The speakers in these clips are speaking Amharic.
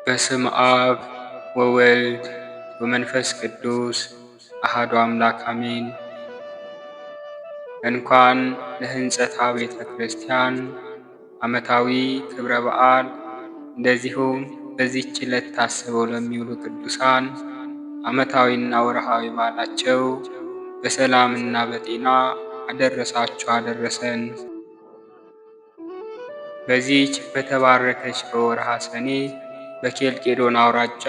በስም አብ ወወልድ ወመንፈስ ቅዱስ አሐዱ አምላክ አሜን። እንኳን ለህንጸታ ቤተ ክርስቲያን ዓመታዊ ክብረ በዓል እንደዚሁም በዚህች ዕለት ታስበው ለሚውሉ ቅዱሳን ዓመታዊና ወርሃዊ በዓላቸው በሰላምና በጤና አደረሳችሁ አደረሰን። በዚህች በተባረከች በወርሃ ሰኔ በኬልቄዶን አውራጃ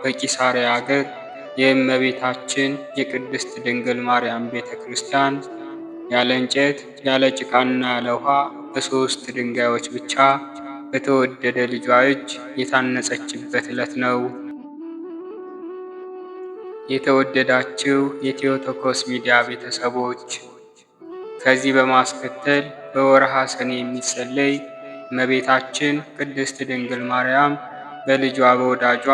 በቂሳርያ አገር የእመቤታችን የቅድስት ድንግል ማርያም ቤተ ክርስቲያን ያለ እንጨት ያለ ጭቃና ያለ ውሃ በሦስት ድንጋዮች ብቻ በተወደደ ልጇ እጅ የታነጸችበት ዕለት ነው። የተወደዳችሁ የቴዎቶኮስ ሚዲያ ቤተሰቦች፣ ከዚህ በማስከተል በወርሃ ሰኔ የሚጸለይ እመቤታችን ቅድስት ድንግል ማርያም በልጇ በወዳጇ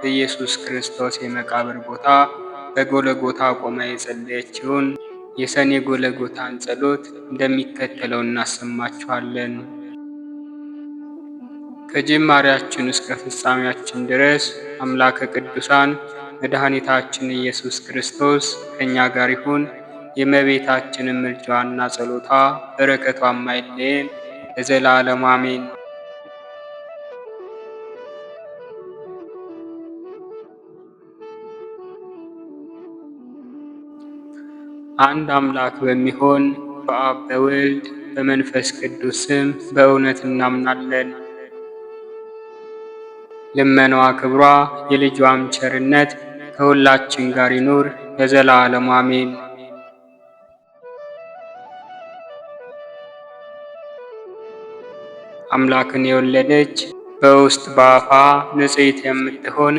በኢየሱስ ክርስቶስ የመቃብር ቦታ በጎለጎታ ቆማ የጸለየችውን የሰኔ ጎለጎታን ጸሎት እንደሚከተለው እናሰማችኋለን። ከጅማሬያችን እስከ ፍጻሜያችን ድረስ አምላከ ቅዱሳን መድኃኒታችን ኢየሱስ ክርስቶስ ከእኛ ጋር ይሁን። የእመቤታችንን ምልጃዋና ጸሎታ በረከቷም አይለየን ለዘላለሙ አሜን። አንድ አምላክ በሚሆን በአብ በወልድ በመንፈስ ቅዱስ ስም በእውነት እናምናለን። ልመናዋ ክብሯ የልጇም ቸርነት ከሁላችን ጋር ይኑር ለዘላለሙ አሜን። አምላክን የወለደች በውስጥ በአፋ ንጽሕት የምትሆን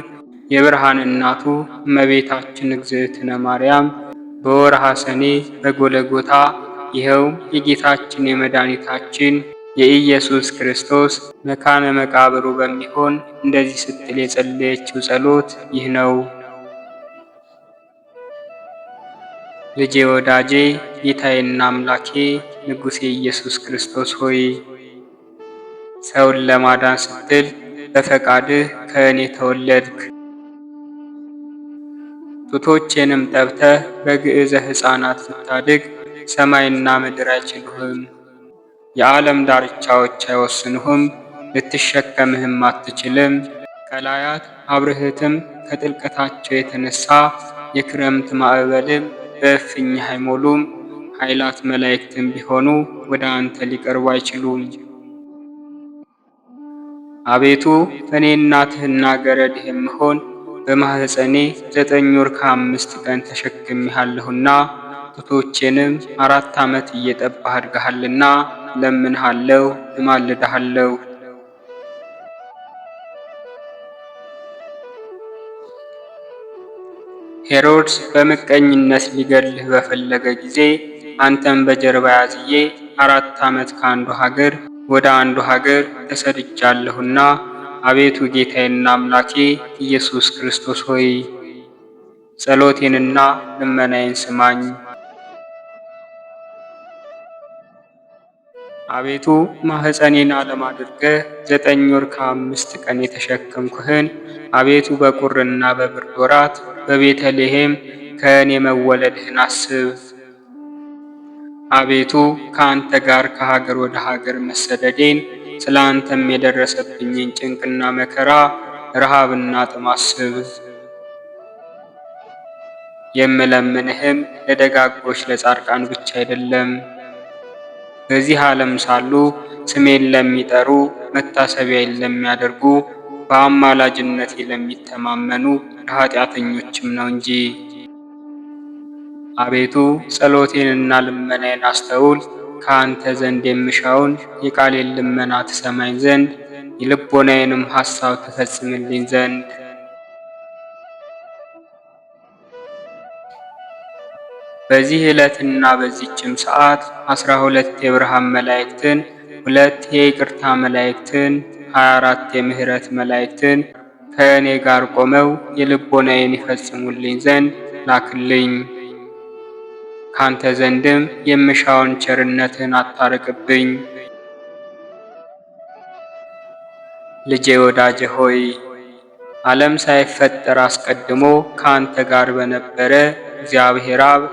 የብርሃን እናቱ እመቤታችን እግዝእትነ ማርያም በወርሃ ሰኔ በጎለጎታ ይኸውም የጌታችን የመድኃኒታችን የኢየሱስ ክርስቶስ መካነ መቃብሩ በሚሆን እንደዚህ ስትል የጸለየችው ጸሎት ይህ ነው። ልጄ ወዳጄ ጌታዬና አምላኬ ንጉሴ ኢየሱስ ክርስቶስ ሆይ ሰውን ለማዳን ስትል በፈቃድህ ከእኔ ተወለድክ። ጡቶቼንም ጠብተህ በግዕዘ ሕፃናት ስታድግ ሰማይና ምድር አይችሉህም፣ የዓለም ዳርቻዎች አይወስኑህም፣ ልትሸከምህም አትችልም። ቀላያት አብርህትም ከጥልቀታቸው የተነሳ የክረምት ማዕበልም በእፍኝህ አይሞሉም። ኃይላት መላእክትም ቢሆኑ ወደ አንተ ሊቀርቡ አይችሉም። አቤቱ እኔ እናትህና ገረድህ የምሆን በማኅፀኔ 9 ወር ከ5 ቀን ተሸክሜሃለሁና ጡቶቼንም 4 ዓመት እየጠባህ አድገሃልና እለምንሃለሁ፣ እማልድሃለሁ። ሄሮድስ በምቀኝነት ሊገድልህ በፈለገ ጊዜ አንተም በጀርባ ያዝዬ 4 ዓመት ከአንዱ ሀገር ወደ አንዱ ሀገር ተሰድጃለሁና አቤቱ ጌታዬና አምላኬ ኢየሱስ ክርስቶስ ሆይ ጸሎቴንና ልመናዬን ስማኝ። አቤቱ ማኅፀኔን ዓለም አድርገህ 9 ወር ከ5 ቀን የተሸከምኩህን አቤቱ በቁርና በብርድ ወራት በቤተልሔም ከእኔ መወለድህን አስብ። አቤቱ ከአንተ ጋር ከሀገር ወደ ሀገር መሰደዴን ስለ አንተም የደረሰብኝን ጭንቅና መከራ ረሃብና ጥም አስብ። የምለምንህም ለደጋጎች ለጻድቃን ብቻ አይደለም፣ በዚህ ዓለም ሳሉ ስሜን ለሚጠሩ መታሰቢያዬን ለሚያደርጉ በአማላጅነቴ ለሚተማመኑ ለኃጢአተኞችም ነው እንጂ። አቤቱ ጸሎቴንና ልመናዬን አስተውል። ከአንተ ዘንድ የምሻውን የቃሌን ልመና ትሰማኝ ዘንድ የልቦናዬንም ሐሳብ ትፈጽምልኝ ዘንድ በዚህ ዕለትና በዚህችም ሰዓት 12 የብርሃን መላእክትን፣ 2 የይቅርታ መላእክትን፣ 24 የምሕረት መላእክትን ከእኔ ጋር ቆመው የልቦናዬን ይፈጽሙልኝ ዘንድ ላክልኝ። ካንተ ዘንድም የምሻውን ቸርነትን አታርቅብኝ። ልጄ ወዳጄ ሆይ ዓለም ሳይፈጠር አስቀድሞ ከአንተ ጋር በነበረ እግዚአብሔር አብ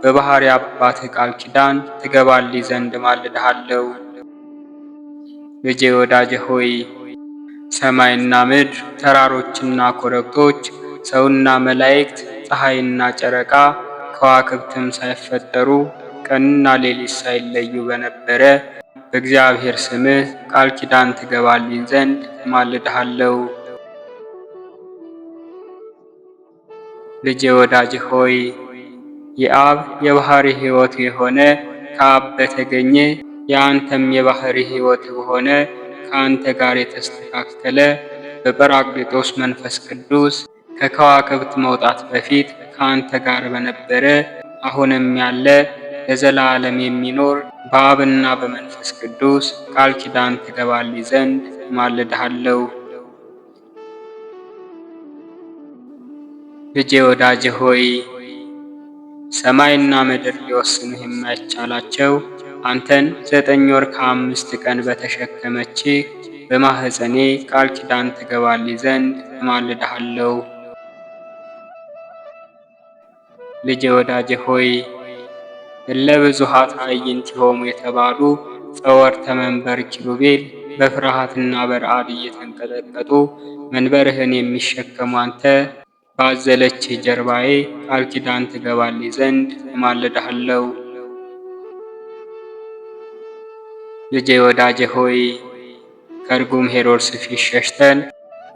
በባሕርይ አባትህ ቃል ኪዳን ትገባልኝ ዘንድ ማልድሃለሁ። ልጄ ወዳጄ ሆይ ሰማይና ምድር፣ ተራሮችና ኮረብቶች፣ ሰውና መላእክት፣ ፀሐይና ጨረቃ፣ ከዋክብትም ሳይፈጠሩ ቀንና ሌሊት ሳይለዩ በነበረ በእግዚአብሔር ስምህ ቃል ኪዳን ትገባልኝ ዘንድ ማልድሃለሁ። ልጄ ወዳጅ ሆይ የአብ የባሕርይ ሕይወት የሆነ ከአብ በተገኘ የአንተም የባሕርይ ሕይወት በሆነ ከአንተ ጋር የተስተካከለ በጰራቅሊጦስ መንፈስ ቅዱስ ከከዋክብት መውጣት በፊት ከአንተ ጋር በነበረ አሁንም ያለ ለዘላለም የሚኖር በአብና በመንፈስ ቅዱስ ቃል ኪዳን ትገባልኝ ዘንድ ማልድሃለሁ። ልጄ ወዳጄ ሆይ ሰማይና ምድር ሊወስኑህ የማይቻላቸው አንተን 9 ወር ከ5 ቀን በተሸከመችህ በማኅፀኔ ቃል ኪዳን ትገባልኝ ዘንድ እማልድሃለሁ። ልጄ ወዳጄ ሆይ እለ ብዙኃት አዕይንቲሆሙ የተባሉ ጸወርተ መንበር ኪሩቤል በፍርሃትና በረዓድ እየተንቀጠቀጡ መንበርህን የሚሸከሙ አንተ ባዘለችህ ጀርባዬ ቃል ኪዳን ትገባልኝ ዘንድ እማልድሃለሁ። ልጄ ወዳጄ ሆይ ከርጉም ሄሮድስ ፊት ሸሽተን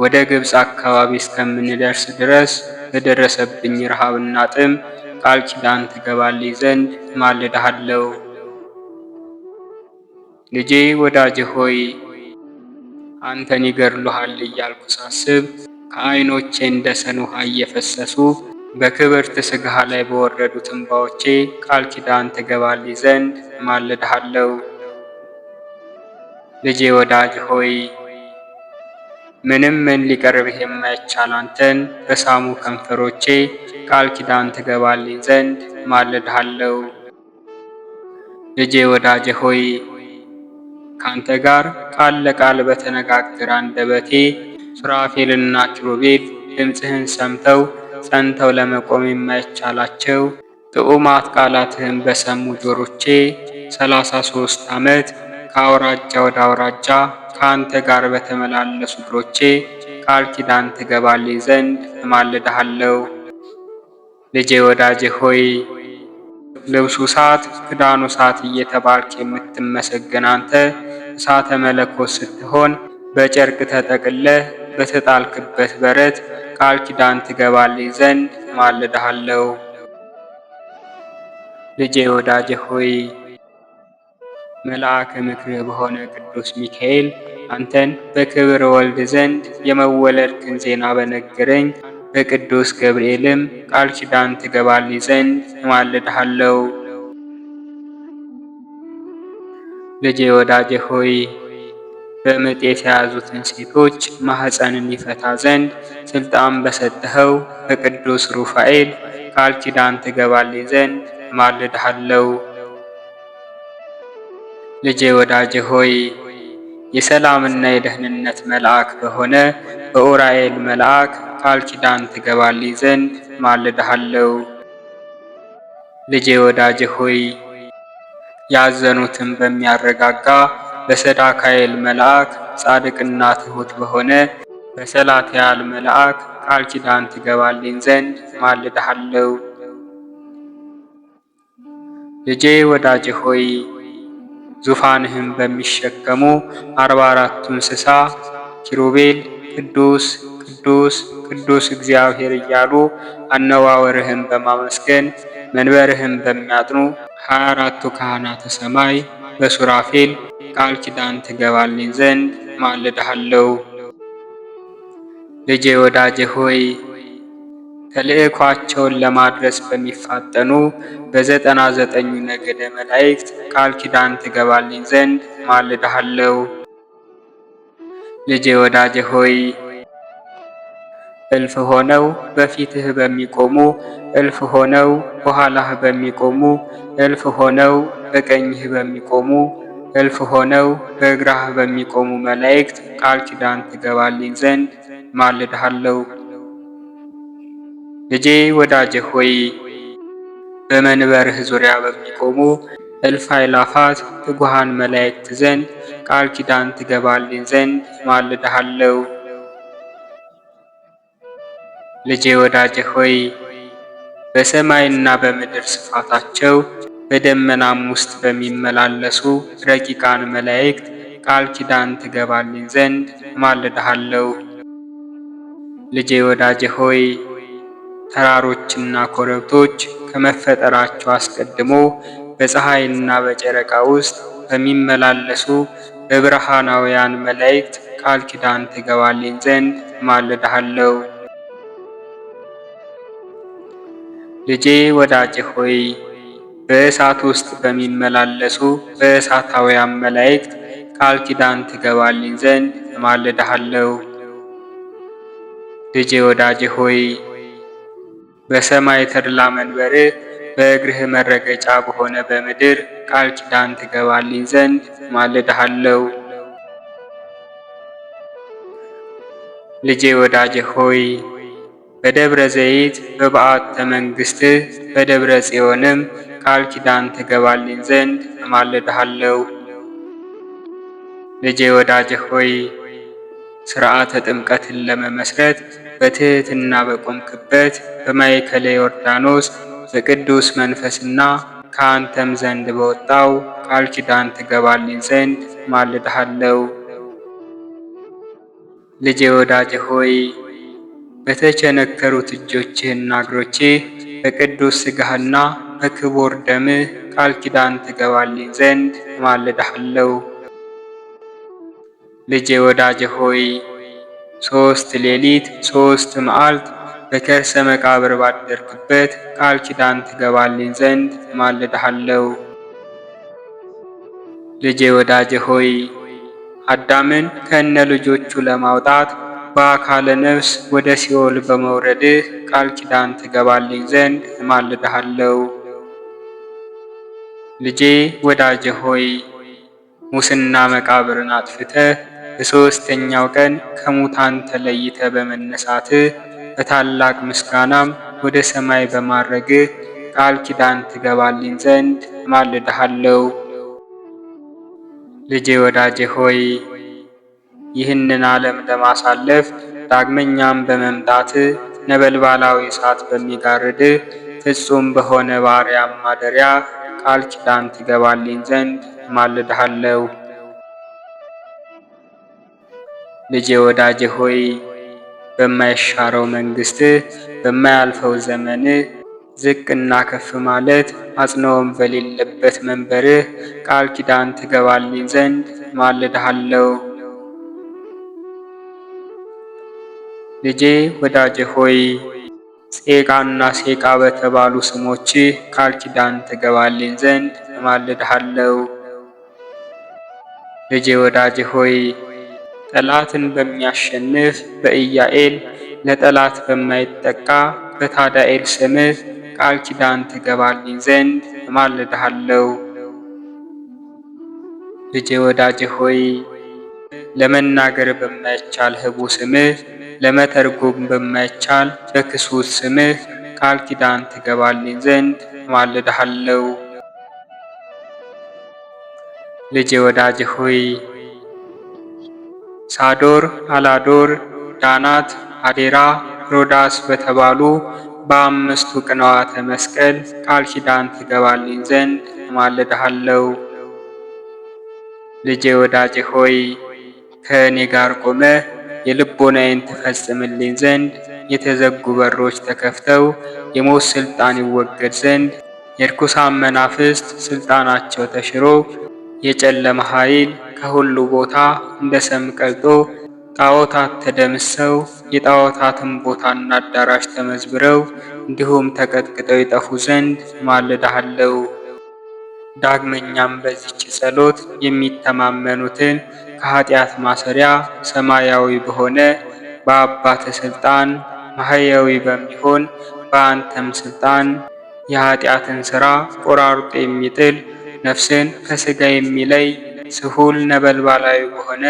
ወደ ግብፅ አካባቢ እስከምንደርስ ድረስ በደረሰብኝ ረሃብና ጥም ቃል ኪዳን ትገባልኝ ዘንድ እማልድሃለሁ። ልጄ ወዳጄ ሆይ አንተን ይገድሉሃል እያልኩ ሳስብ ከዓይኖቼ እንደ ሰን ውሃ እየፈሰሱ በክብርት ሥጋህ ላይ በወረዱት እንባዎቼ ቃል ኪዳን ትገባልኝ ዘንድ እማልድሃለሁ። ልጄ ወዳጅ ሆይ ምንም ምን ሊቀርብህ የማይቻል አንተን በሳሙ ከንፈሮቼ ቃል ኪዳን ትገባልኝ ዘንድ እማልድሃለሁ። ልጄ ወዳጄ ሆይ ካንተ ጋር ቃል ለቃል በተነጋገረ አንደበቴ ሱራፌልና ኪሩቤል ድምፅህን ሰምተው ጸንተው ለመቆም የማይቻላቸው ጥዑማት ቃላትህን በሰሙ ጆሮቼ 33 ዓመት ከአውራጃ ወደ አውራጃ ከአንተ ጋር በተመላለሱ እግሮቼ ቃል ኪዳን ትገባልኝ ዘንድ እማልድሃለሁ። ልጄ ወዳጄ ሆይ ልብሱ እሳት ክዳኑ እሳት እየተባልክ የምትመሰገን አንተ እሳተ መለኮት ስትሆን በጨርቅ ተጠቅለህ በተጣልክበት በረት ቃል ኪዳን ትገባልኝ ዘንድ እማልድሃለሁ። ልጄ ወዳጄ ሆይ መልአከ ምክርህ በሆነ ቅዱስ ሚካኤል አንተን በክብር ወልድ ዘንድ የመወለድክን ዜና በነገረኝ በቅዱስ ገብርኤልም ቃል ኪዳን ትገባልኝ ዘንድ እማልድሃለሁ። ልጄ ወዳጄ ሆይ በምጥ የተያዙትን ሴቶች ማኅፀንን ይፈታ ዘንድ ሥልጣን በሰጠኸው በቅዱስ ሩፋኤል ቃል ኪዳን ትገባልኝ ዘንድ እማልድሃለሁ። ልጄ ወዳጄ ሆይ የሰላምና የደህንነት መልአክ በሆነ በኡራኤል መልአክ ቃል ኪዳን ትገባልኝ ዘንድ እማልድሃለሁ። ልጄ ወዳጄ ሆይ ያዘኑትን በሚያረጋጋ በሰዳካኤል መልአክ ጻድቅና ትሑት በሆነ በሰላትያል መልአክ ቃል ኪዳን ትገባልኝ ዘንድ እማልድሃለሁ። ልጄ ወዳጄ ሆይ ዙፋንህን በሚሸከሙ 44ቱ እንስሳ ኪሩቤል ቅዱስ ቅዱስ ቅዱስ እግዚአብሔር እያሉ አነዋወርህን በማመስገን መንበርህን በሚያጥኑ 24ቱ ካህናተ ሰማይ በሱራፌል ቃል ኪዳን ትገባልኝ ዘንድ እማልድሃለሁ። ልጄ ወዳጄ ሆይ ተልእኳቸውን ለማድረስ በሚፋጠኑ በ99ኙ ነገደ መላእክት ቃል ኪዳን ትገባልኝ ዘንድ እማልድሃለሁ። ልጄ ወዳጄ ሆይ እልፍ ሆነው በፊትህ በሚቆሙ እልፍ ሆነው በኋላህ በሚቆሙ እልፍ ሆነው በቀኝህ በሚቆሙ እልፍ ሆነው በግራህ በሚቆሙ መላእክት ቃል ኪዳን ትገባልኝ ዘንድ እማልድሃለሁ። ልጄ ወዳጄ ሆይ በመንበርህ ዙሪያ በሚቆሙ እልፍ አእላፋት ትጉሃን መላእክት ዘንድ ቃል ኪዳን ትገባልኝ ዘንድ እማልድሃለሁ። ልጄ ወዳጄ ሆይ በሰማይና በምድር ስፋታቸው በደመናም ውስጥ በሚመላለሱ ረቂቃን መላእክት ቃል ኪዳን ትገባልኝ ዘንድ እማልድሃለሁ። ልጄ ወዳጄ ሆይ ተራሮችና ኮረብቶች ከመፈጠራቸው አስቀድሞ በፀሐይና በጨረቃ ውስጥ በሚመላለሱ በብርሃናውያን መላእክት ቃል ኪዳን ትገባልኝ ዘንድ እማልድሃለሁ። ልጄ ወዳጄ ሆይ በእሳት ውስጥ በሚመላለሱ በእሳታውያን መላእክት ቃል ኪዳን ትገባልኝ ዘንድ እማልድሃለሁ። ልጄ ወዳጄ ሆይ በሰማይ ተድላ መንበርህ በእግርህ መረገጫ በሆነ በምድር ቃል ኪዳን ትገባልኝ ዘንድ እማልድሃለሁ። ልጄ ወዳጄ ሆይ በደብረ ዘይት በበዓተ መንግሥትህ በደብረ ጽዮንም ቃል ኪዳን ትገባልኝ ዘንድ እማልድሃለሁ። ልጄ ወዳጄ ሆይ ሥርዓተ ጥምቀትን ለመመስረት በትሕትና በቆምክበት በማእከለ ዮርዳኖስ በቅዱስ መንፈስና ከአንተም ዘንድ በወጣው ቃል ኪዳን ትገባልኝ ዘንድ እማልድሃለሁ። ልጄ ወዳጄ ሆይ በተቸነከሩት እጆችህና እግሮችህ በቅዱስ ሥጋህና በክቡር ደምህ ቃል ኪዳን ትገባልኝ ዘንድ እማልድሃለሁ። ልጄ ወዳጄ ሆይ 3 ሌሊት 3 መዓልት በከርሰ መቃብር ባደርክበት ቃል ኪዳን ትገባልኝ ዘንድ እማልድሃለሁ። ልጄ ወዳጄ ሆይ አዳምን ከነ ልጆቹ ለማውጣት በአካለ ነፍስ ወደ ሲኦል በመውረድህ ቃል ኪዳን ትገባልኝ ዘንድ እማልድሃለሁ። ልጄ ወዳጄ ሆይ ሙስና መቃብርን አጥፍተህ በሦስተኛው ቀን ከሙታን ተለይተ በመነሳትህ በታላቅ ምስጋናም ወደ ሰማይ በማረግህ ቃል ኪዳን ትገባልኝ ዘንድ እማልድሃለሁ። ልጄ ወዳጄ ሆይ ይህንን ዓለም ለማሳለፍ ዳግመኛም በመምጣትህ ነበልባላዊ እሳት በሚጋርድህ ፍጹም በሆነ በአርያም ማደሪያ ቃል ኪዳን ትገባልኝ ዘንድ እማልድሃለሁ። ልጄ ወዳጄ ሆይ በማይሻረው መንግሥትህ በማያልፈው ዘመንህ ዝቅና ከፍ ማለት አጽንዖም በሌለበት መንበርህ ቃል ኪዳን ትገባልኝ ዘንድ እማልድሃለሁ። ልጄ ወዳጄ ሆይ ጼቃና ሴቃ በተባሉ ስሞችህ ቃል ኪዳን ትገባልኝ ዘንድ እማልድሃለሁ። ልጄ ወዳጄ ሆይ ጠላትን በሚያሸንፍ በኢያኤል ለጠላት በማይጠቃ በታዳኤል ስምህ ቃል ኪዳን ትገባልኝ ዘንድ እማልድሃለሁ። ልጄ ወዳጄ ሆይ ለመናገር በማይቻል ህቡ ስምህ ለመተርጎም በማይቻል በክሱት ስምህ ቃል ኪዳን ትገባልኝ ዘንድ እማልድሃለሁ። ልጄ ወዳጄ ሆይ ሳዶር፣ አላዶር፣ ዳናት፣ አዴራ፣ ሮዳስ በተባሉ በአምስቱ ቅንዋተ መስቀል ቃል ኪዳን ትገባልኝ ዘንድ እማልድሃለሁ። ልጄ ወዳጄ ሆይ ከእኔ ጋር ቆመህ የልቦናዬን ትፈጽምልኝ ዘንድ የተዘጉ በሮች ተከፍተው የሞት ሥልጣን ይወገድ ዘንድ የርኩሳን መናፍስት ሥልጣናቸው ተሽሮ የጨለማ ኃይል ከሁሉ ቦታ እንደ ሰም ቀልጦ ጣዖታት ተደምሰው የጣዖታትን ቦታና አዳራሽ ተመዝብረው እንዲሁም ተቀጥቅጠው ይጠፉ ዘንድ እማልድሃለሁ። ዳግመኛም በዚች ጸሎት የሚተማመኑትን ከኃጢአት ማሰሪያ ሰማያዊ በሆነ በአባተ ሥልጣን ማህያዊ በሚሆን በአንተም ሥልጣን የኃጢአትን ሥራ ቆራርጦ የሚጥል ነፍስን ከሥጋ የሚለይ ስሁል ነበልባላዊ በሆነ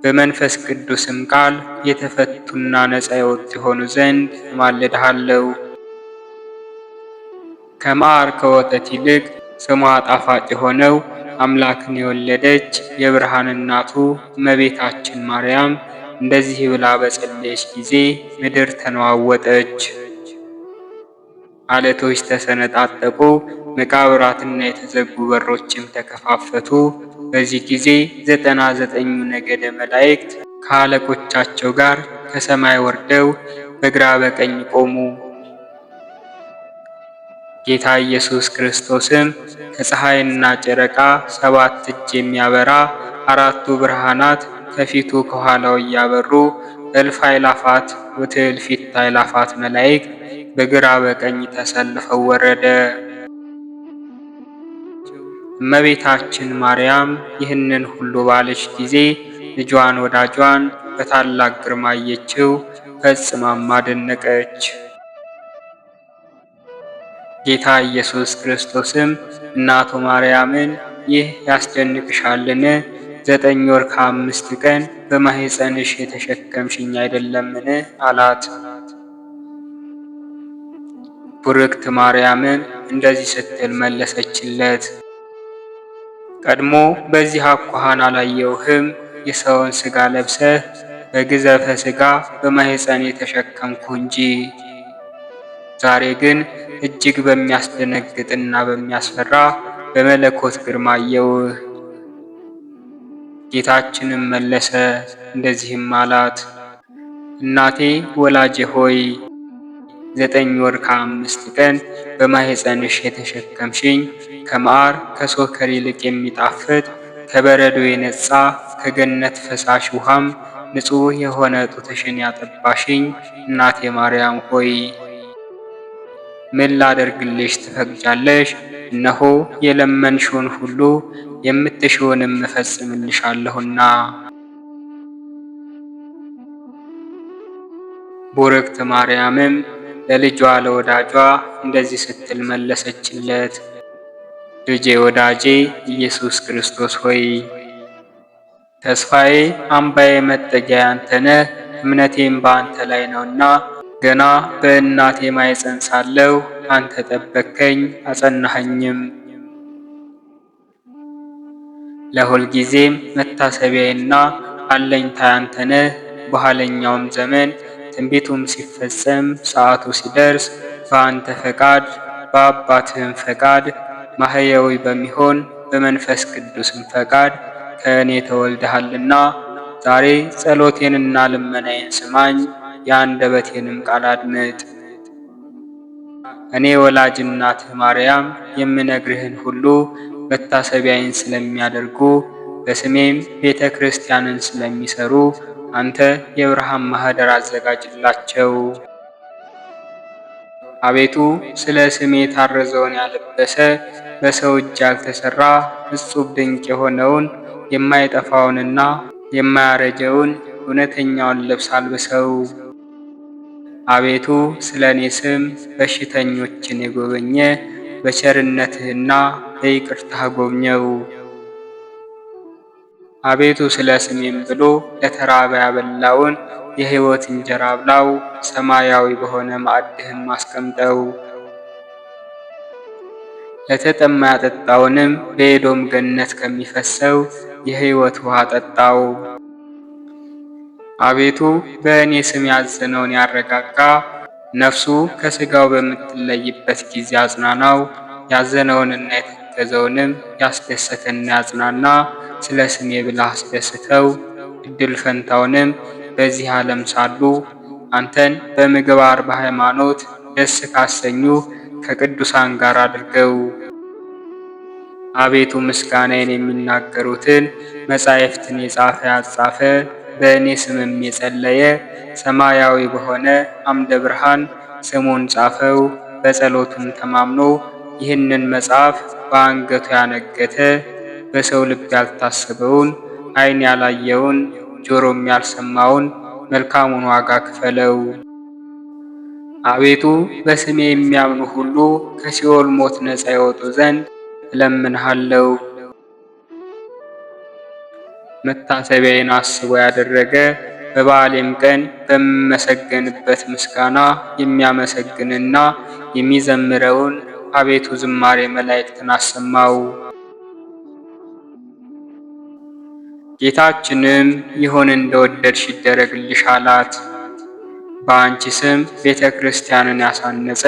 በመንፈስ ቅዱስም ቃል የተፈቱና ነፃ የወጡ የሆኑ ዘንድ እማልድሃለሁ። ከማር ከወተት ይልቅ ስሟ ጣፋጭ የሆነው አምላክን የወለደች የብርሃን እናቱ እመቤታችን ማርያም እንደዚህ ብላ በጸለየች ጊዜ ምድር ተነዋወጠች፣ ዓለቶች ተሰነጣጠቁ፣ መቃብራትና የተዘጉ በሮችም ተከፋፈቱ። በዚህ ጊዜ 99ኙ ነገደ መላእክት ከአለቆቻቸው ጋር ከሰማይ ወርደው በግራ በቀኝ ቆሙ። ጌታ ኢየሱስ ክርስቶስም ከፀሐይና ጨረቃ 7 እጅ የሚያበራ አራቱ ብርሃናት ከፊቱ ከኋላው እያበሩ እልፍ አእላፋት ወትእልፊት አእላፋት መላእክት በግራ በቀኝ ተሰልፈው ወረደ። እመቤታችን ማርያም ይህንን ሁሉ ባለች ጊዜ ልጇን ወዳጇን በታላቅ ግርማ አየችው፣ ፈጽማም አደነቀች። ጌታ ኢየሱስ ክርስቶስም እናቱ ማርያምን ይህ ያስደንቅሻልን? 9 ወር ከ5 ቀን በማኅፀንሽ የተሸከምሽኝ አይደለምን? አላት። ቡርክት ማርያምም እንደዚህ ስትል መለሰችለት፣ ቀድሞ በዚህ አኳኋን አላየውህም። የሰውን ሥጋ ለብሰህ በግዘፈ ሥጋ በማኅፀን የተሸከምኩ እንጂ። ዛሬ ግን እጅግ በሚያስደነግጥና በሚያስፈራ በመለኮት ግርማ አየውህ። ጌታችንም መለሰ እንደዚህም አላት፣ እናቴ ወላጄ ሆይ 9 ወር ከ5 ቀን በማኅፀንሽ የተሸከምሽኝ ከማር ከሶከር ይልቅ የሚጣፍጥ ከበረዶ የነጻ ከገነት ፈሳሽ ውሃም ንጹሕ የሆነ ጡትሽን ያጠባሽኝ እናቴ ማርያም ሆይ ምን ላደርግልሽ ትፈቅጃለሽ? እነሆ የለመንሽውን ሁሉ የምትሽውንም እፈጽምልሻለሁና። ቡርክት ማርያምም ለልጇ ለወዳጇ እንደዚህ ስትል መለሰችለት፣ ልጄ ወዳጄ ኢየሱስ ክርስቶስ ሆይ ተስፋዬ አምባዬ መጠጊያ አንተ ነህ። እምነቴም በአንተ ላይ ነውና ገና በእናቴ ማኅፀን ሳለሁ አንተ ጠበቅከኝ አጸናኸኝም። ለሁልጊዜም መታሰቢያዬና አለኝታዬ አንተ ነህ። በኋለኛውም ዘመን ትንቢቱም ሲፈጸም ሰዓቱ ሲደርስ በአንተ ፈቃድ በአባትህም ፈቃድ ማህየዊ በሚሆን በመንፈስ ቅዱስም ፈቃድ ከእኔ ተወልደሃልና ዛሬ ጸሎቴንና ልመናዬን ስማኝ፣ የአንደበቴንም ቃል አድምጥ። እኔ ወላጅ እናትህ ማርያም የምነግርህን ሁሉ መታሰቢያዬን ስለሚያደርጉ በስሜም ቤተ ክርስቲያንን ስለሚሰሩ አንተ የብርሃን ማኅደር አዘጋጅላቸው። አቤቱ ስለ ስሜ የታረዘውን ያለበሰ በሰው እጅ ያልተሠራ እጹብ ድንቅ የሆነውን የማይጠፋውንና የማያረጀውን እውነተኛውን ልብስ አልብሰው። አቤቱ ስለ እኔ ስም በሽተኞችን የጎበኘ በቸርነትህና በይቅርታህ ጎብኘው። አቤቱ ስለ ስሜም ብሎ ለተራበ ያበላውን የሕይወት እንጀራ አብላው፣ ሰማያዊ በሆነ ማዕድህም አስቀምጠው። ለተጠማ ያጠጣውንም በኤዶም ገነት ከሚፈሰው የሕይወት ውሃ ጠጣው። አቤቱ በእኔ ስም ያዘነውን ያረጋጋ፣ ነፍሱ ከሥጋው በምትለይበት ጊዜ አጽናናው። ያዘነውንና የተከዘውንም ያስደሰተና ያጽናና፣ ስለ ስሜ ብለህ አስደስተው። እድል ፈንታውንም በዚህ ዓለም ሳሉ አንተን በምግባር በሃይማኖት ደስ ካሰኙ ከቅዱሳን ጋር አድርገው። አቤቱ ምስጋናዬን የሚናገሩትን መጻሕፍትን የጻፈ ያጻፈ በእኔ ስምም የጸለየ ሰማያዊ በሆነ አምደ ብርሃን ስሙን ጻፈው። በጸሎቱም ተማምኖ ይህንን መጽሐፍ በአንገቱ ያነገተ በሰው ልብ ያልታሰበውን ዓይን ያላየውን ጆሮም ያልሰማውን መልካሙን ዋጋ ክፈለው። አቤቱ በስሜ የሚያምኑ ሁሉ ከሲኦል ሞት ነፃ ይወጡ ዘንድ እለምንሃለሁ። መታሰቢያዬን አስቦ ያደረገ በበዓሌም ቀን በምመሰገንበት ምስጋና የሚያመሰግንና የሚዘምረውን አቤቱ ዝማሬ መላእክትን አሰማው። ጌታችንም ይሁን እንደወደድሽ ይደረግልሽ አላት። በአንቺ ስም ቤተ ክርስቲያንን ያሳነጸ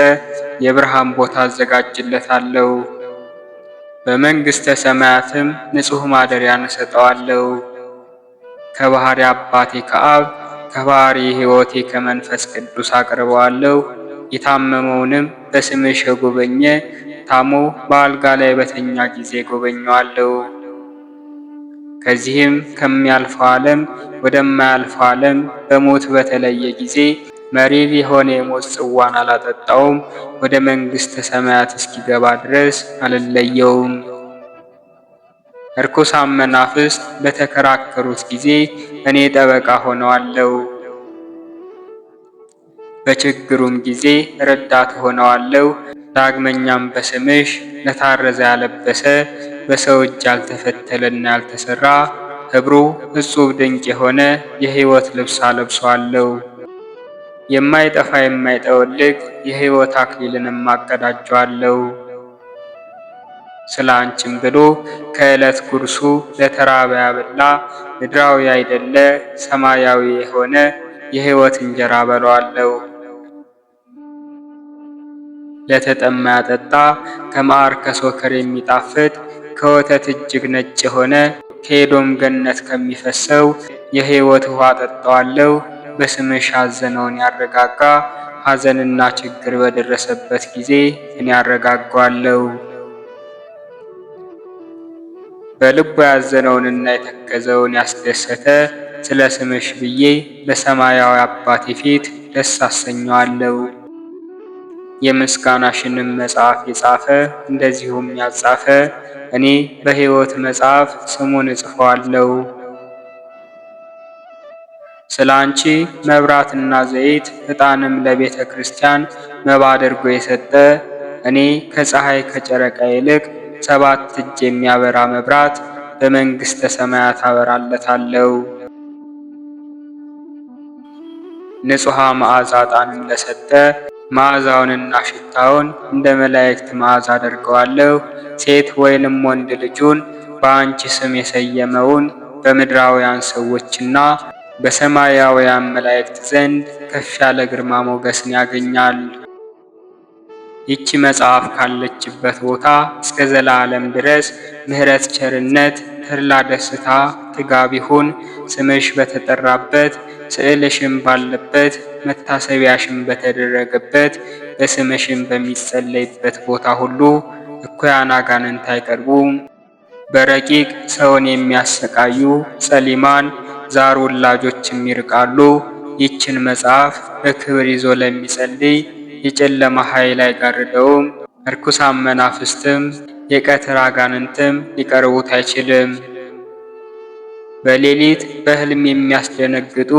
የብርሃን ቦታ አዘጋጅለታለሁ። በመንግሥተ ሰማያትም ንጹሕ ማደሪያን እሰጠዋለሁ። ከባሕሪ አባቴ ከአብ ከባሕሪ ሕይወቴ ከመንፈስ ቅዱስ አቅርበዋለሁ። የታመመውንም በስምሽ የጎበኘ ታሞ በአልጋ ላይ በተኛ ጊዜ ጎበኘዋለሁ። ከዚህም ከሚያልፈው ዓለም ወደማያልፈው ዓለም በሞት በተለየ ጊዜ መሪር የሆነ የሞት ጽዋን አላጠጣውም። ወደ መንግሥተ ሰማያት እስኪገባ ድረስ አልለየውም። እርኩሳን መናፍስት በተከራከሩት ጊዜ እኔ ጠበቃ ሆነዋለሁ። በችግሩም ጊዜ ረዳት ሆነዋለሁ። ዳግመኛም በስምሽ ለታረዘ ያለበሰ በሰው እጅ ያልተፈተለና ያልተሰራ ኅብሩ እጹብ ድንቅ የሆነ የሕይወት ልብስ አለብሰዋለሁ። የማይጠፋ የማይጠወልግ የሕይወት አክሊልንም አቀዳጀዋለሁ። ስለ አንቺም ብሎ ከዕለት ጉርሱ ለተራበ ያበላ ምድራዊ አይደለ ሰማያዊ የሆነ የሕይወት እንጀራ በለዋለሁ። ለተጠማ ያጠጣ ከማር ከሶከር የሚጣፍጥ ከወተት እጅግ ነጭ የሆነ ከኤዶም ገነት ከሚፈሰው የሕይወት ውሃ አጠጣዋለሁ። በስምሽ ያዘነውን ያረጋጋ ሐዘንና ችግር በደረሰበት ጊዜ እኔ ያረጋጋዋለሁ። በልቡ ያዘነውንና የተከዘውን ያስደሰተ ስለ ስምሽ ብዬ በሰማያዊ አባቴ ፊት ደስ አሰኘዋለሁ። የምስጋናሽንም መጽሐፍ የጻፈ እንደዚሁም ያጻፈ እኔ በሕይወት መጽሐፍ ስሙን እጽፈዋለሁ። ስለ አንቺ መብራትና ዘይት ዕጣንም ለቤተ ክርስቲያን መባ አድርጎ የሰጠ እኔ ከፀሐይ ከጨረቃ ይልቅ 7 እጅ የሚያበራ መብራት በመንግሥተ ሰማያት አበራለታለሁ። ንጹሐ መዓዛ ዕጣንም ለሰጠ መዓዛውንና ሽታውን እንደ መላእክት መዓዛ አደርገዋለሁ። ሴት ወይንም ወንድ ልጁን በአንቺ ስም የሰየመውን በምድራውያን ሰዎችና በሰማያውያን መላእክት ዘንድ ከፍ ያለ ግርማ ሞገስን ያገኛል። ይቺ መጽሐፍ ካለችበት ቦታ እስከ ዘላለም ድረስ ምሕረት፣ ቸርነት፣ ተድላ፣ ደስታ ጥጋብ ይሁን። ስምሽ በተጠራበት ስዕልሽም ባለበት መታሰቢያሽም በተደረገበት በስምሽም በሚጸለይበት ቦታ ሁሉ እኩያን አጋንንት አይቀርቡም። በረቂቅ ሰውን የሚያሰቃዩ ጸሊማን ዛር ውላጆችም ይርቃሉ። ይችን መጽሐፍ በክብር ይዞ ለሚጸልይ የጨለማ ኃይል አይጋርደውም። እርኩሳን መናፍስትም የቀትር አጋንንትም ሊቀርቡት አይችልም። በሌሊት በሕልም የሚያስደነግጡ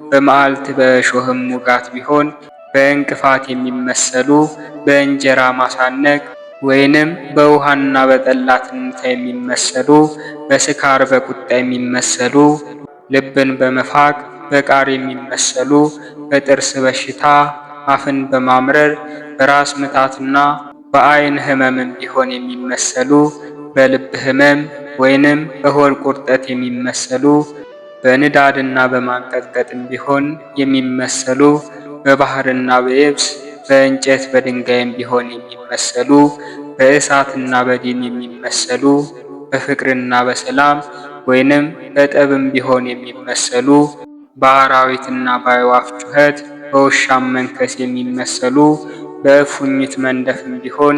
በመዓልት በእሾህም ውጋት ቢሆን በእንቅፋት የሚመሰሉ በእንጀራ ማሳነቅ ወይንም በውሃና በጠላ ትንታ የሚመሰሉ በስካር በቁጣ የሚመሰሉ ልብን በመፋቅ በቃር የሚመሰሉ በጥርስ በሽታ አፍን በማምረር በራስ ምታትና በዓይን ሕመምም ቢሆን የሚመሰሉ በልብ ሕመም ወይንም በሆድ ቁርጠት የሚመሰሉ በንዳድና በማንቀጥቀጥም ቢሆን የሚመሰሉ በባህርና በየብስ በእንጨት በድንጋይም ቢሆን የሚመሰሉ በእሳትና በዲን የሚመሰሉ በፍቅርና በሰላም ወይንም በጠብም ቢሆን የሚመሰሉ በአራዊትና በአዕዋፍ ጩኸት በውሻም መንከስ የሚመሰሉ በእፉኝት መንደፍም ቢሆን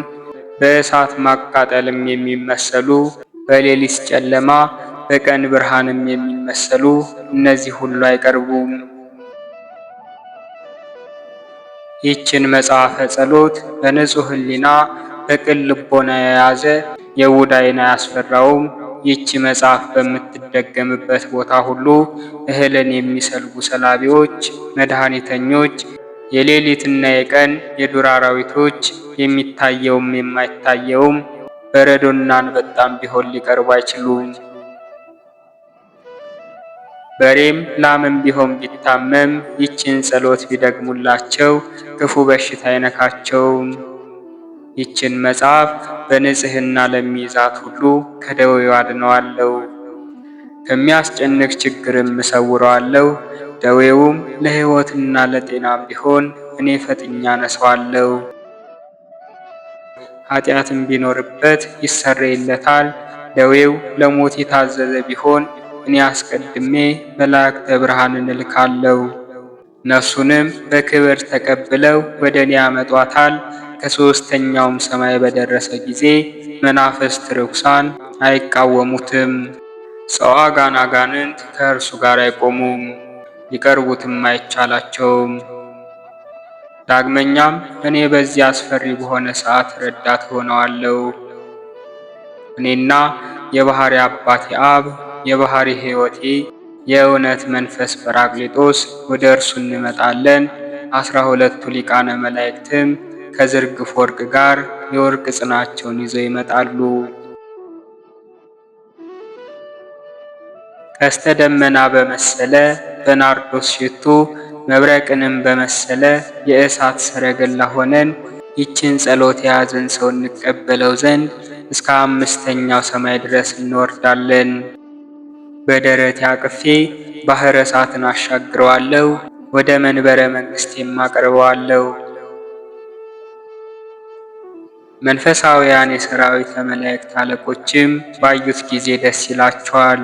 በእሳት ማቃጠልም የሚመሰሉ በሌሊት ጨለማ በቀን ብርሃንም የሚመሰሉ እነዚህ ሁሉ አይቀርቡም። ይህችን መጽሐፈ ጸሎት በንጹሕ ሕሊና በቅን ልቦና የያዘ የይሁዳ ዓይን አያስፈራውም። ይህች መጽሐፍ በምትደገምበት ቦታ ሁሉ እህልን የሚሰልቡ ሰላቢዎች፣ መድኃኒተኞች፣ የሌሊትና የቀን የዱር አራዊቶች፣ የሚታየውም የማይታየውም በረዶና አንበጣም ቢሆን ሊቀርቡ አይችሉም። በሬም ላምም ቢሆን ቢታመም ይችን ጸሎት ቢደግሙላቸው ክፉ በሽታ አይነካቸውም። ይችን መጽሐፍ በንጽሕና ለሚይዛት ሁሉ ከደዌው አድነዋለሁ፣ ከሚያስጨንቅ ችግርም እሰውረዋለሁ። ደዌውም ለሕይወትና ለጤናም ቢሆን እኔ ፈጥኜ አነሳዋለሁ። ኃጢአትም ቢኖርበት ይሰረይለታል። ደዌው ለሞት የታዘዘ ቢሆን እኔ አስቀድሜ መላእክተ ብርሃንን እልካለሁ። ነፍሱንም በክብር ተቀብለው ወደ እኔ ያመጧታል። ከሦስተኛውም ሰማይ በደረሰ ጊዜ መናፍስት ርኩሳን አይቃወሙትም። ጸዋጋን አጋንንት ከእርሱ ጋር አይቆሙም፣ ሊቀርቡትም አይቻላቸውም። ዳግመኛም እኔ በዚህ አስፈሪ በሆነ ሰዓት ረዳት ሆነዋለሁ። እኔና የባሕሪ አባቴ አብ፣ የባሕሪ ሕይወቴ፣ የእውነት መንፈስ ጰራቅሊጦስ ወደ እርሱ እንመጣለን። 12ቱ ሊቃነ መላእክትም ከዝርግፍ ወርቅ ጋር የወርቅ ጽናቸውን ይዘው ይመጣሉ። ቀስተ ደመና በመሰለ በናርዶስ ሽቱ መብረቅንም በመሰለ የእሳት ሰረገላ ሆነን ይችን ጸሎት የያዘን ሰው እንቀበለው ዘንድ እስከ 5ኛው ሰማይ ድረስ እንወርዳለን። በደረቴ አቅፌ ባሕረ እሳትን አሻግረዋለሁ፣ ወደ መንበረ መንግሥቴም አቀርበዋለሁ። መንፈሳውያን የሰራዊተ መላእክት አለቆችም ባዩት ጊዜ ደስ ይላቸዋል።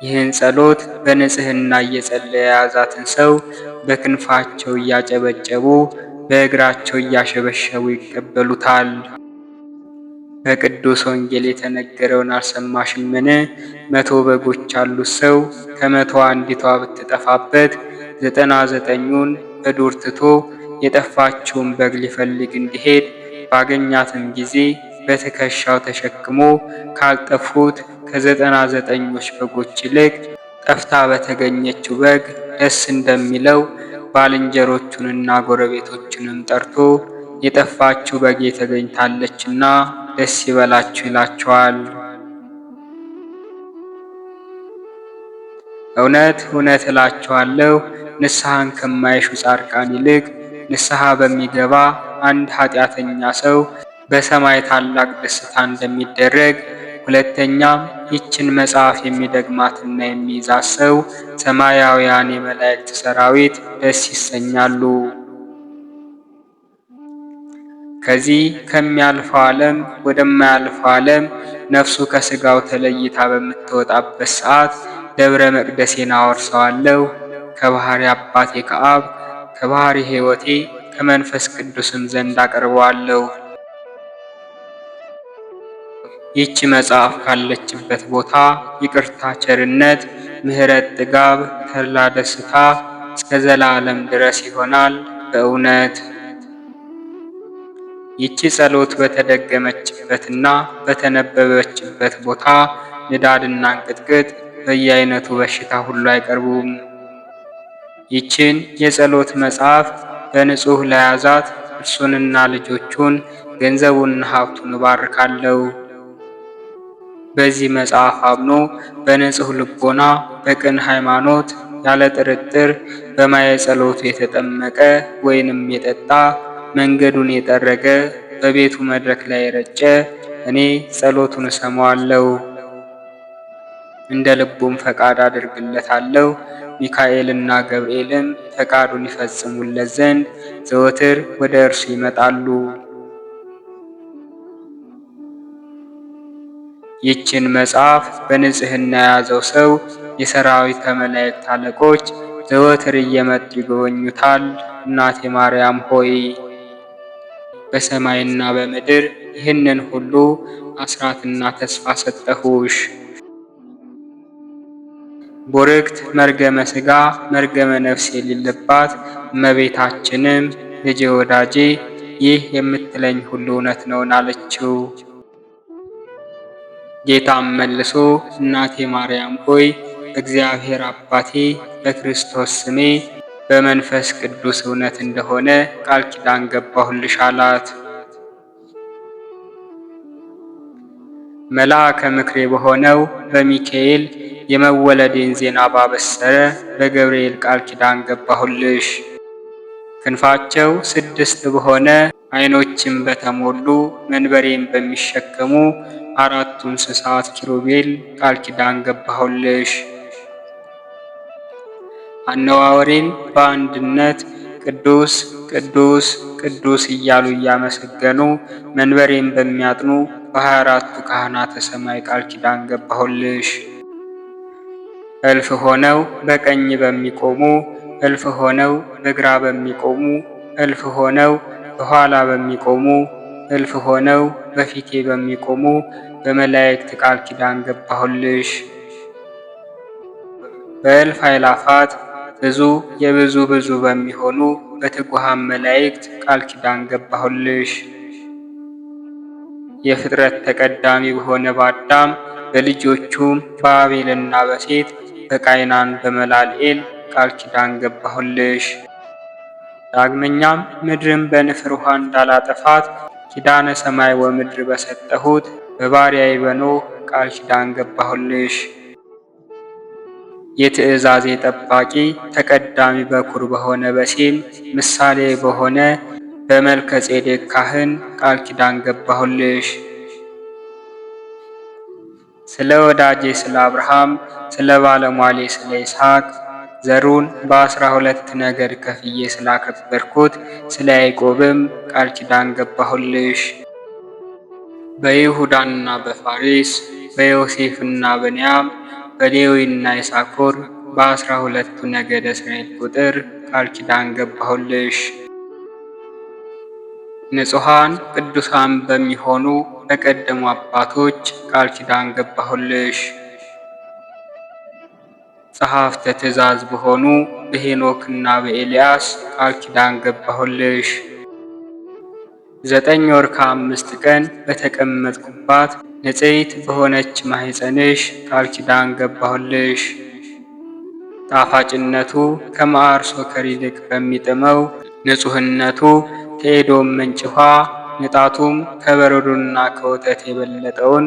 ይህን ጸሎት በንጽሕና እየጸለየ የያዛትን ሰው በክንፋቸው እያጨበጨቡ በእግራቸው እያሸበሸቡ ይቀበሉታል። በቅዱስ ወንጌል የተነገረውን አልሰማሽምን? 100 በጎች ያሉት ሰው ከ100 አንዲቷ ብትጠፋበት 99ኙን በዱር ትቶ የጠፋችውን በግ ሊፈልግ እንዲሄድ ባገኛትም ጊዜ በትከሻው ተሸክሞ ካልጠፉት ከ99ኞች በጎች ይልቅ ጠፍታ በተገኘችው በግ ደስ እንደሚለው ባልንጀሮቹንና ጎረቤቶቹንም ጠርቶ የጠፋችው በጌ ተገኝታለችና ደስ ይበላችሁ ይላቸዋል። እውነት እውነት እላችኋለሁ ንስሐን ከማይሹ ጻድቃን ይልቅ ንስሐ በሚገባ አንድ ኃጢአተኛ ሰው በሰማይ ታላቅ ደስታ እንደሚደረግ፣ ሁለተኛም ይችን መጽሐፍ የሚደግማትና የሚይዛት ሰው ሰማያውያን የመላእክት ሰራዊት ደስ ይሰኛሉ። ከዚህ ከሚያልፈው ዓለም ወደማያልፈው ዓለም ነፍሱ ከሥጋው ተለይታ በምትወጣበት ሰዓት ደብረ መቅደሴን አወርሰዋለሁ። ከባሕሪ አባቴ ከአብ ከባሕሪ ሕይወቴ ከመንፈስ ቅዱስም ዘንድ አቀርበዋለሁ። ይህች መጽሐፍ ካለችበት ቦታ ይቅርታ፣ ቸርነት፣ ምሕረት፣ ጥጋብ፣ ተድላ፣ ደስታ እስከ ዘላለም ድረስ ይሆናል። በእውነት ይህች ጸሎት በተደገመችበትና በተነበበችበት ቦታ ንዳድና እንቅጥቅጥ በየአይነቱ በሽታ ሁሉ አይቀርቡም። ይችን የጸሎት መጽሐፍ በንጹሕ ለያዛት እርሱንና ልጆቹን ገንዘቡንና ሀብቱን እባርካለሁ። በዚህ መጽሐፍ አምኖ በንጹሕ ልቦና በቅን ሃይማኖት ያለ ጥርጥር በማየ ጸሎቱ የተጠመቀ ወይንም የጠጣ መንገዱን የጠረገ በቤቱ መድረክ ላይ የረጨ እኔ ጸሎቱን እሰማዋለሁ፣ እንደ ልቡም ፈቃድ አድርግለታለሁ። ሚካኤልና ገብርኤልም ፈቃዱን ይፈጽሙለት ዘንድ ዘወትር ወደ እርሱ ይመጣሉ። ይችን መጽሐፍ በንጽሕና የያዘው ሰው የሰራዊተ መላእክት አለቆች ዘወትር እየመጡ ይጎበኙታል። እናቴ ማርያም ሆይ በሰማይና በምድር ይህንን ሁሉ አስራትና ተስፋ ሰጠሁሽ። ቡርክት መርገመ ሥጋ መርገመ ነፍስ የሌለባት እመቤታችንም ልጄ ወዳጄ ይህ የምትለኝ ሁሉ እውነት ነውን አለችው። ጌታም መልሶ እናቴ ማርያም ሆይ እግዚአብሔር አባቴ በክርስቶስ ስሜ በመንፈስ ቅዱስ እውነት እንደሆነ ቃል ኪዳን ገባሁልሽ አላት። መልአከ ምክሬ በሆነው በሚካኤል የመወለዴን ዜና ባበሰረ በገብርኤል ቃል ኪዳን ገባሁልሽ። ክንፋቸው 6 በሆነ ዓይኖችም በተሞሉ መንበሬን በሚሸከሙ 4 እንስሳት ኪሩቤል ቃል ኪዳን ገባሁልሽ። አነዋወሬን በአንድነት ቅዱስ ቅዱስ ቅዱስ እያሉ እያመሰገኑ መንበሬን በሚያጥኑ በ24ቱ ካህናተ ሰማይ ቃል ኪዳን ገባሁልሽ። እልፍ ሆነው በቀኝ በሚቆሙ፣ እልፍ ሆነው በግራ በሚቆሙ፣ እልፍ ሆነው በኋላ በሚቆሙ፣ እልፍ ሆነው በፊቴ በሚቆሙ በመላእክት ቃል ኪዳን ገባሁልሽ። በእልፍ አእላፋት ብዙ የብዙ ብዙ በሚሆኑ በትጉሃን መላእክት ቃል ኪዳን ገባሁልሽ። የፍጥረት ተቀዳሚ በሆነ በአዳም በልጆቹም በአቤልና በሴት በቃይናን በመላልኤል ቃል ኪዳን ገባሁልሽ። ዳግመኛም ምድርን በንፍር ውሃ እንዳላጠፋት ኪዳነ ሰማይ ወምድር በሰጠሁት በባሪያዬ በኖህ ቃል ኪዳን ገባሁልሽ። የትእዛዜ ጠባቂ ተቀዳሚ በኩር በሆነ በሴም ምሳሌ በሆነ በመልከ ጼዴቅ ካህን ቃል ኪዳን ገባሁልሽ። ስለ ወዳጄ ስለ አብርሃም ስለ ባለሟሌ ስለ ይስሐቅ ዘሩን በ12 ነገድ ከፍዬ ስላከበርኩት ስለ ያዕቆብም ቃል ኪዳን ገባሁልሽ። በይሁዳና በፋሬስ በዮሴፍና በንያም በሌዊና ይሳኮር በ12ቱ ነገደ እስራኤል ቁጥር ቃል ኪዳን ገባሁልሽ። ንጹሐን ቅዱሳን በሚሆኑ በቀደሙ አባቶች ቃል ኪዳን ገባሁልሽ። ጸሐፍተ ትእዛዝ በሆኑ በሄኖክና በኤልያስ ቃል ኪዳን ገባሁልሽ። 9 ወር ከ5 ቀን በተቀመጥኩባት ንጽሕት በሆነች ማኅፀንሽ ቃል ኪዳን ገባሁልሽ። ጣፋጭነቱ ከመዓር ሶከር ይልቅ በሚጥመው ንጹሕነቱ ከኤዶም ምንጭ ውኃ ንጣቱም ከበረዶና ከወተት የበለጠውን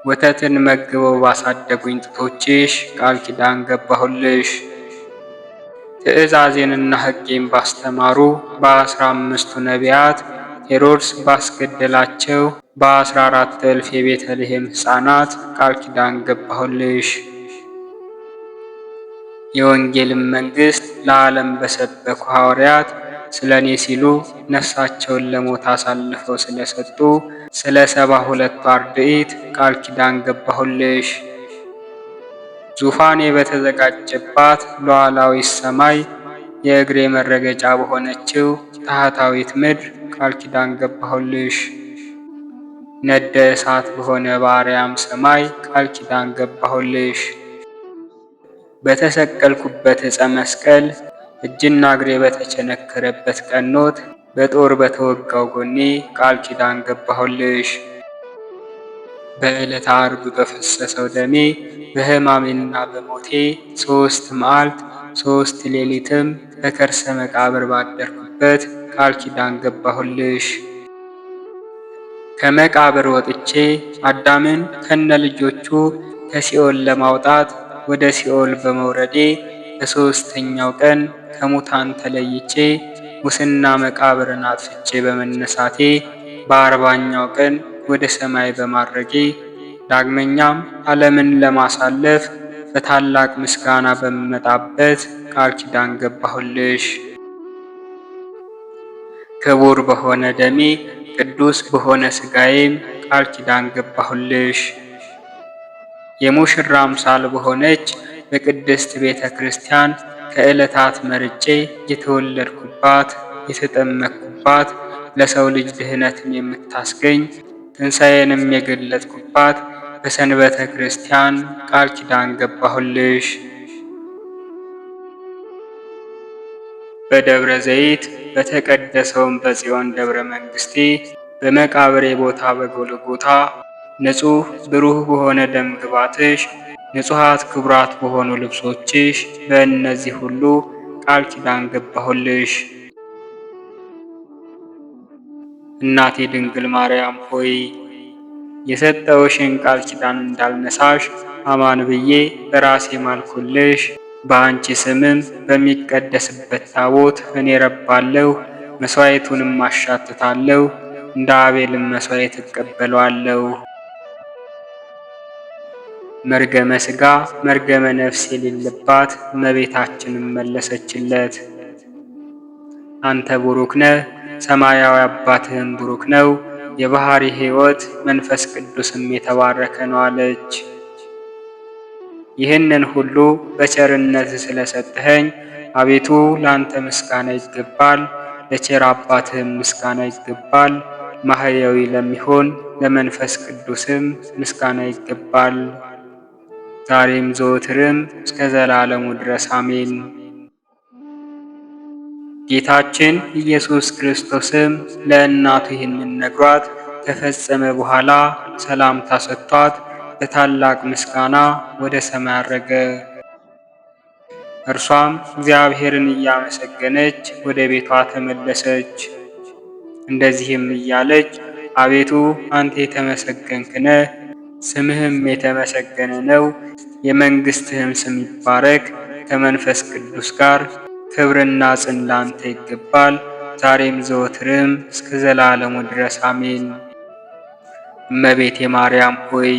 ወተትን መግበው ባሳደጉኝ ጡቶችሽ ቃል ኪዳን ገባሁልሽ። ትእዛዜንና ሕጌን ባስተማሩ በ15ቱ ነቢያት ሄሮድስ ባስገደላቸው በ14,000 የቤተልሔም ሕፃናት ቃል ኪዳን ገባሁልሽ። የወንጌልን መንግሥት ለዓለም በሰበኩ ሐዋርያት ስለ እኔ ሲሉ ነፍሳቸውን ለሞት አሳልፈው ስለሰጡ ስለ 72ቱ አርድእት ቃል ኪዳን ገባሁልሽ። ዙፋኔ በተዘጋጀባት ሉዓላዊት ሰማይ የእግሬ መረገጫ በሆነችው ታሕታዊት ምድር ቃል ኪዳን ገባሁልሽ። ነደ እሳት በሆነ በአርያም ሰማይ ቃል ኪዳን ገባሁልሽ። በተሰቀልኩበት ዕፀ መስቀል እጅና እግሬ በተቸነከረበት ቀኖት በጦር በተወጋው ጎኔ ቃል ኪዳን ገባሁልሽ። በዕለተ ዓርብ በፈሰሰው ደሜ በሕማሜና በሞቴ 3 መዓልት 3 ሌሊትም በከርሰ መቃብር ባደርኩበት ቃል ኪዳን ገባሁልሽ። ከመቃብር ወጥቼ አዳምን ከነ ልጆቹ ከሲኦል ለማውጣት ወደ ሲኦል በመውረዴ በሦስተኛው ቀን ከሙታን ተለይቼ ሙስና መቃብርን አጥፍቼ በመነሳቴ በ40ኛው ቀን ወደ ሰማይ በማረጌ ዳግመኛም ዓለምን ለማሳለፍ በታላቅ ምስጋና በምመጣበት ቃል ኪዳን ገባሁልሽ። ክቡር በሆነ ደሜ ቅዱስ በሆነ ሥጋዬም ቃል ኪዳን ገባሁልሽ። የሙሽራ አምሳል በሆነች በቅድስት ቤተ ክርስቲያን ከዕለታት መርጬ የተወለድኩባት የተጠመቅኩባት ለሰው ልጅ ድህነትን የምታስገኝ ትንሣኤንም የገለጥኩባት በሰንበተ ክርስቲያን ቃል ኪዳን ገባሁልሽ። በደብረ ዘይት በተቀደሰውም በጽዮን ደብረ መንግሥቴ በመቃብሬ ቦታ በጎልጎታ ንጹሕ ብሩህ በሆነ ደም ግባትሽ ንጹሐት ክቡራት በሆኑ ልብሶችሽ በእነዚህ ሁሉ ቃል ኪዳን ገባሁልሽ። እናቴ ድንግል ማርያም ሆይ የሰጠውሽን ቃል ኪዳን እንዳልነሳሽ አማን ብዬ በራሴ ማልኩልሽ። በአንቺ ስምም በሚቀደስበት ታቦት እኔ ረባለሁ፣ መሥዋዕቱንም አሻትታለሁ፣ እንደ አቤልም መሥዋዕት እቀበለዋለሁ። መርገመ ሥጋ መርገመ ነፍስ የሌለባት እመቤታችንም መለሰችለት፣ አንተ ቡሩክ ነህ፣ ሰማያዊ አባትህም ቡሩክ ነው፣ የባሕሪ ሕይወት መንፈስ ቅዱስም የተባረከ ነው አለች። ይህንን ሁሉ በቸርነት ስለሰጠኸኝ አቤቱ ላንተ ምስጋና ይገባል፣ ለቸር አባትህም ምስጋና ይገባል፣ ማህያዊ ለሚሆን ለመንፈስ ቅዱስም ምስጋና ይገባል፣ ዛሬም ዘወትርም እስከ ዘላለሙ ድረስ አሜን። ጌታችን ኢየሱስ ክርስቶስም ለእናቱ ይህንን ነግሯት ከፈጸመ በኋላ ሰላምታ ሰጥቷት በታላቅ ምስጋና ወደ ሰማይ አረገ። እርሷም እግዚአብሔርን እያመሰገነች ወደ ቤቷ ተመለሰች። እንደዚህም እያለች አቤቱ አንተ የተመሰገንክ ነህ፣ ስምህም የተመሰገነ ነው፣ የመንግሥትህም ስም ይባረክ፣ ከመንፈስ ቅዱስ ጋር ክብርና ጽን ላንተ ይገባል፣ ዛሬም ዘወትርም እስከ ዘላለሙ ድረስ አሜን። እመቤቴ ማርያም ሆይ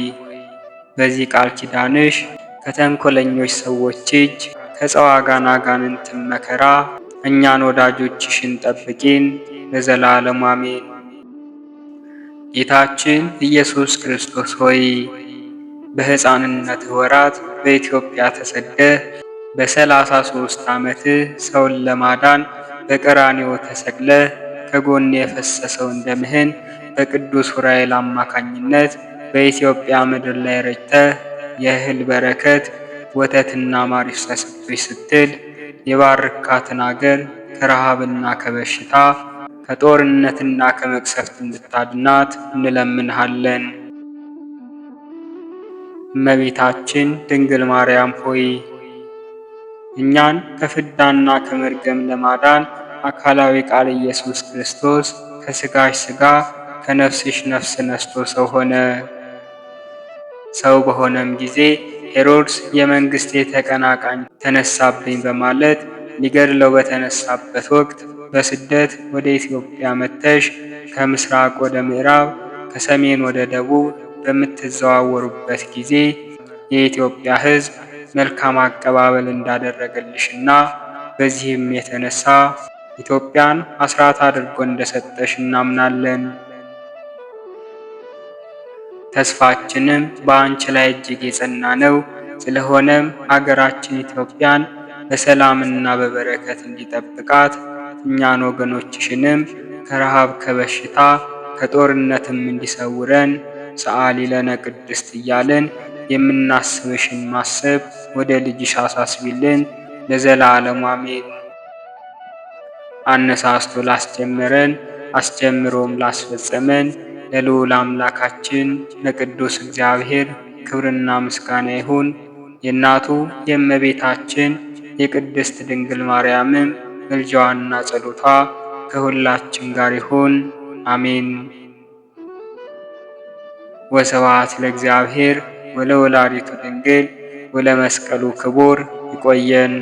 በዚህ ቃል ኪዳንሽ ከተንኮለኞች ሰዎች እጅ ከጸዋጋን አጋንንትም መከራ እኛን ወዳጆችሽን ጠብቂን ለዘላለሙ አሜን። ጌታችን ኢየሱስ ክርስቶስ ሆይ በሕፃንነት ወራት በኢትዮጵያ ተሰደህ በ33 ዓመትህ ሰውን ለማዳን በቀራንዮ ተሰቅለህ ከጎን የፈሰሰውን ደምህን በቅዱስ ዑራኤል አማካኝነት በኢትዮጵያ ምድር ላይ ረጭተህ የእህል በረከት ወተትና ማር ይፍሰስብሽ ስትል የባርካትን አገር ከረሃብና ከበሽታ ከጦርነትና ከመቅሰፍት እንድታድናት እንለምንሃለን። እመቤታችን ድንግል ማርያም ሆይ እኛን ከፍዳና ከመርገም ለማዳን አካላዊ ቃል ኢየሱስ ክርስቶስ ከሥጋሽ ሥጋ ከነፍስሽ ነፍስ ነስቶ ሰው ሆነ። ሰው በሆነም ጊዜ ሄሮድስ የመንግሥቴ ተቀናቃኝ ተነሳብኝ በማለት ሊገድለው በተነሳበት ወቅት በስደት ወደ ኢትዮጵያ መጥተሽ ከምስራቅ ወደ ምዕራብ ከሰሜን ወደ ደቡብ በምትዘዋወሩበት ጊዜ የኢትዮጵያ ሕዝብ መልካም አቀባበል እንዳደረገልሽና በዚህም የተነሳ ኢትዮጵያን አስራት አድርጎ እንደሰጠሽ እናምናለን። ተስፋችንም በአንቺ ላይ እጅግ የጸና ነው። ስለሆነም አገራችን ኢትዮጵያን በሰላምና በበረከት እንዲጠብቃት እኛን ወገኖችሽንም ከረሃብ ከበሽታ ከጦርነትም እንዲሰውረን ሰአሊ ለነ ቅድስት እያልን የምናስብሽን ማሰብ ወደ ልጅሽ አሳስቢልን ለዘላለሙ አሜን። አነሳስቶ ላስጀመረን አስጀምሮም ላስፈጸመን ለልዑል አምላካችን ለቅዱስ እግዚአብሔር ክብርና ምስጋና ይሁን። የእናቱ የእመቤታችን የቅድስት ድንግል ማርያምም ምልጃዋና ጸሎቷ ከሁላችን ጋር ይሁን፣ አሜን። ወስብሐት ለእግዚአብሔር ወለወላዲቱ ድንግል ወለመስቀሉ ክቡር። ይቆየን።